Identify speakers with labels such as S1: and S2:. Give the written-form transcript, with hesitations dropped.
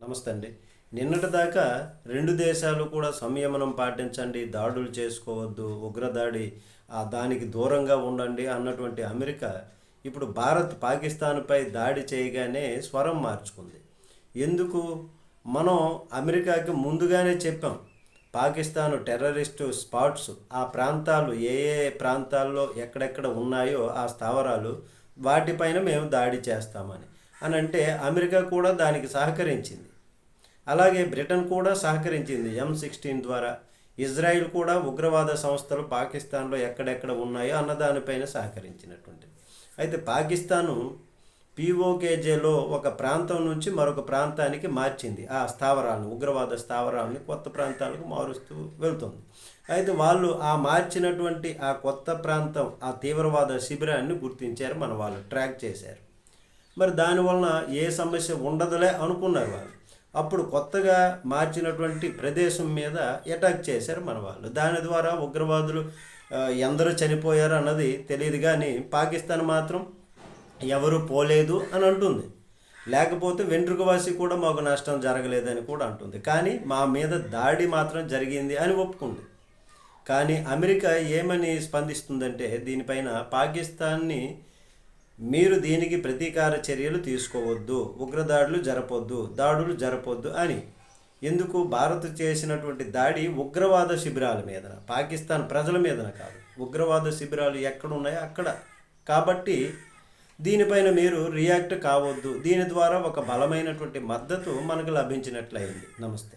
S1: నమస్తే అండి. నిన్నటి దాకా రెండు దేశాలు కూడా సంయమనం పాటించండి, దాడులు చేసుకోవద్దు, ఉగ్రదాడి దానికి దూరంగా ఉండండి అన్నటువంటి అమెరికా ఇప్పుడు భారత్ పాకిస్తాన్పై దాడి చేయగానే స్వరం మార్చుకుంది. ఎందుకు? మనం అమెరికాకి ముందుగానే చెప్పాం, పాకిస్తాన్ టెర్రరిస్టు స్పాట్స్, ఆ ప్రాంతాలు ఏ ఏ ప్రాంతాల్లో ఎక్కడెక్కడ ఉన్నాయో ఆ స్థావరాలు, వాటిపైన మేము దాడి చేస్తామని అని అంటే అమెరికా కూడా దానికి సహకరించింది. అలాగే బ్రిటన్ కూడా సహకరించింది M16 ద్వారా. ఇజ్రాయిల్ కూడా ఉగ్రవాద సంస్థలు పాకిస్తాన్లో ఎక్కడెక్కడ ఉన్నాయో అన్నదానిపైన సహకరించినటువంటిది. అయితే పాకిస్తాను పీఓకేజేలో ఒక ప్రాంతం నుంచి మరొక ప్రాంతానికి మార్చింది ఆ స్థావరాలను, ఉగ్రవాద స్థావరాలని కొత్త ప్రాంతాలకు మారుస్తూ వెళ్తుంది. అయితే వాళ్ళు ఆ మార్చినటువంటి ఆ కొత్త ప్రాంతం, ఆ తీవ్రవాద శిబిరాన్ని గుర్తించారు, మన వాళ్ళు ట్రాక్ చేశారు. మరి దానివలన ఏ సమస్య ఉండదులే అనుకున్నారు వాళ్ళు. అప్పుడు కొత్తగా మార్చినటువంటి ప్రదేశం మీద అటాక్ చేశారు మన వాళ్ళు. దాని ద్వారా ఉగ్రవాదులు ఎందరూ చనిపోయారు అన్నది తెలియదు, కానీ పాకిస్తాన్ మాత్రం ఎవరు పోలేదు అని అంటుంది. లేకపోతే వెంట్రుకవాసి కూడా మాకు నష్టం జరగలేదని కూడా అంటుంది. కానీ మా మీద దాడి మాత్రం జరిగింది అని ఒప్పుకుంది. కానీ అమెరికా ఏమని స్పందిస్తుందంటే దీనిపైన, పాకిస్తాన్ని మీరు దీనికి ప్రతీకార చర్యలు తీసుకోవద్దు, ఉగ్రదాడులు జరపొద్దు, దాడులు జరపొద్దు అని. ఎందుకు? భారత్ చేసినటువంటి దాడి ఉగ్రవాద శిబిరాల మీదన, పాకిస్తాన్ ప్రజల మీదన కాదు. ఉగ్రవాద శిబిరాలు ఎక్కడున్నాయో అక్కడ. కాబట్టి దీనిపైన మీరు రియాక్ట్ కావద్దు. దీని ద్వారా ఒక బలమైనటువంటి మద్దతు మనకు లభించినట్లయింది. నమస్తే.